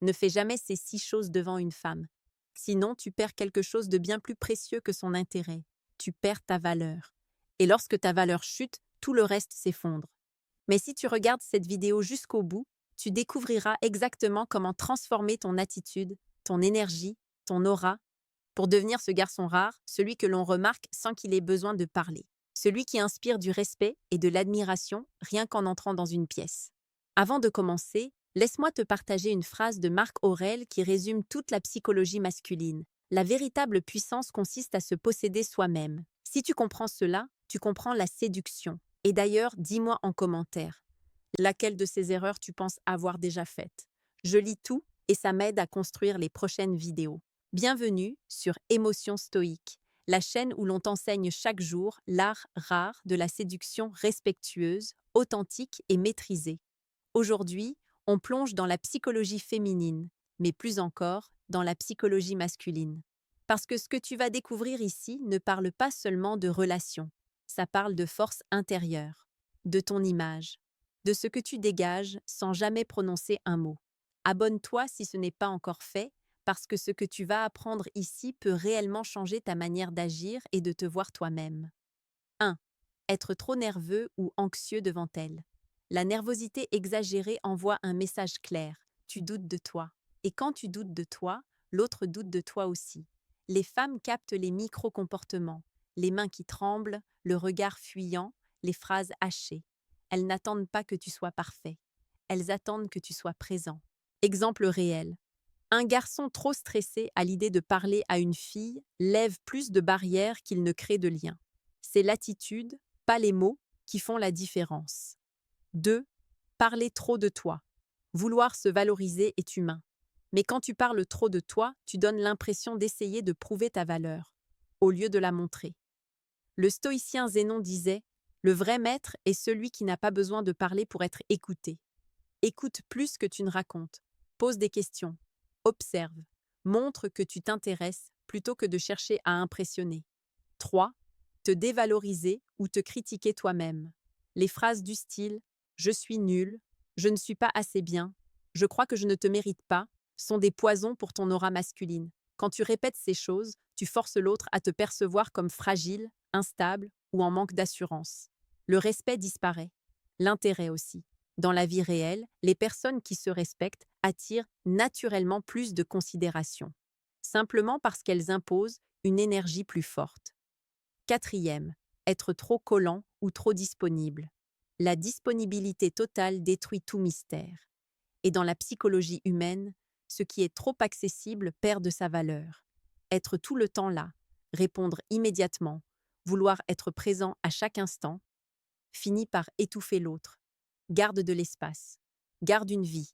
Ne fais jamais ces 6 choses devant une femme. Sinon, tu perds quelque chose de bien plus précieux que son intérêt. Tu perds ta valeur. Et lorsque ta valeur chute, tout le reste s'effondre. Mais si tu regardes cette vidéo jusqu'au bout, tu découvriras exactement comment transformer ton attitude, ton énergie, ton aura, pour devenir ce garçon rare, celui que l'on remarque sans qu'il ait besoin de parler. Celui qui inspire du respect et de l'admiration rien qu'en entrant dans une pièce. Avant de commencer, laisse-moi te partager une phrase de Marc Aurèle qui résume toute la psychologie masculine. La véritable puissance consiste à se posséder soi-même. Si tu comprends cela, tu comprends la séduction. Et d'ailleurs, dis-moi en commentaire, laquelle de ces erreurs tu penses avoir déjà faites. Je lis tout et ça m'aide à construire les prochaines vidéos. Bienvenue sur Émotion Stoïque, la chaîne où l'on t'enseigne chaque jour l'art rare de la séduction respectueuse, authentique et maîtrisée. Aujourd'hui, on plonge dans la psychologie féminine, mais plus encore dans la psychologie masculine. Parce que ce que tu vas découvrir ici ne parle pas seulement de relations, ça parle de force intérieure, de ton image, de ce que tu dégages sans jamais prononcer un mot. Abonne-toi si ce n'est pas encore fait, parce que ce que tu vas apprendre ici peut réellement changer ta manière d'agir et de te voir toi-même. 1. Être trop nerveux ou anxieux devant elle. La nervosité exagérée envoie un message clair. Tu doutes de toi. Et quand tu doutes de toi, l'autre doute de toi aussi. Les femmes captent les micro-comportements, les mains qui tremblent, le regard fuyant, les phrases hachées. Elles n'attendent pas que tu sois parfait. Elles attendent que tu sois présent. Exemple réel. Un garçon trop stressé à l'idée de parler à une fille lève plus de barrières qu'il ne crée de liens. C'est l'attitude, pas les mots, qui font la différence. 2. Parler trop de toi. Vouloir se valoriser est humain. Mais quand tu parles trop de toi, tu donnes l'impression d'essayer de prouver ta valeur, au lieu de la montrer. Le stoïcien Zénon disait « Le vrai maître est celui qui n'a pas besoin de parler pour être écouté. Écoute plus que tu ne racontes. Pose des questions. Observe. Montre que tu t'intéresses plutôt que de chercher à impressionner. 3. Te dévaloriser ou te critiquer toi-même. Les phrases du style « Je suis nul »,« Je ne suis pas assez bien »,« Je crois que je ne te mérite pas » sont des poisons pour ton aura masculine. Quand tu répètes ces choses, tu forces l'autre à te percevoir comme fragile, instable ou en manque d'assurance. Le respect disparaît. L'intérêt aussi. Dans la vie réelle, les personnes qui se respectent attirent naturellement plus de considération, simplement parce qu'elles imposent une énergie plus forte. 4. Être trop collant ou trop disponible. La disponibilité totale détruit tout mystère. Et dans la psychologie humaine, ce qui est trop accessible perd de sa valeur. Être tout le temps là, répondre immédiatement, vouloir être présent à chaque instant, finit par étouffer l'autre. Garde de l'espace. Garde une vie.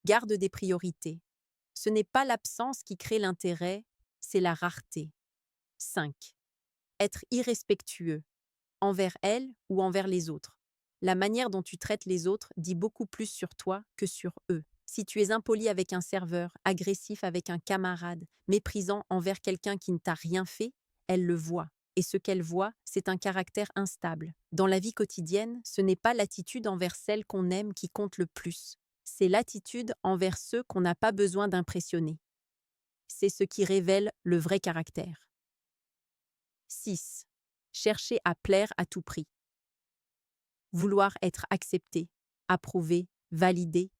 Garde des priorités. Ce n'est pas l'absence qui crée l'intérêt, c'est la rareté. 5. Être irrespectueux, envers elle ou envers les autres. La manière dont tu traites les autres dit beaucoup plus sur toi que sur eux. Si tu es impoli avec un serveur, agressif avec un camarade, méprisant envers quelqu'un qui ne t'a rien fait, elle le voit. Et ce qu'elle voit, c'est un caractère instable. Dans la vie quotidienne, ce n'est pas l'attitude envers celle qu'on aime qui compte le plus. C'est l'attitude envers ceux qu'on n'a pas besoin d'impressionner. C'est ce qui révèle le vrai caractère. 6. Chercher à plaire à tout prix. Vouloir être accepté, approuvé, validé.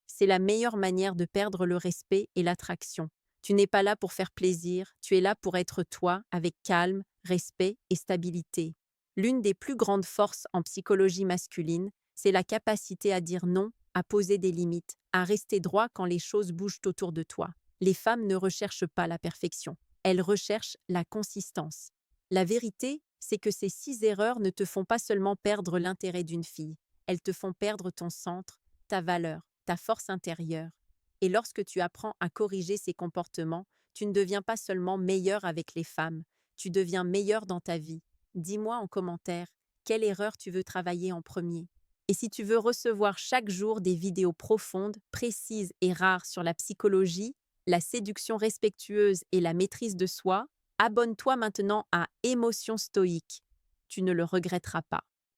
C'est la meilleure manière de perdre le respect et l'attraction. Tu n'es pas là pour faire plaisir, tu es là pour être toi avec calme, respect et stabilité. L'une des plus grandes forces en psychologie masculine, c'est la capacité à dire non, à poser des limites, à rester droit quand les choses bougent autour de toi. Les femmes ne recherchent pas la perfection, elles recherchent la consistance. La vérité, c'est que ces 6 erreurs ne te font pas seulement perdre l'intérêt d'une fille, elles te font perdre ton centre, ta valeur, ta force intérieure. Et lorsque tu apprends à corriger ces comportements, tu ne deviens pas seulement meilleur avec les femmes, tu deviens meilleur dans ta vie. Dis-moi en commentaire, quelle erreur tu veux travailler en premier. Et si tu veux recevoir chaque jour des vidéos profondes, précises et rares sur la psychologie, la séduction respectueuse et la maîtrise de soi, abonne-toi maintenant à Émotion Stoïque. Tu ne le regretteras pas.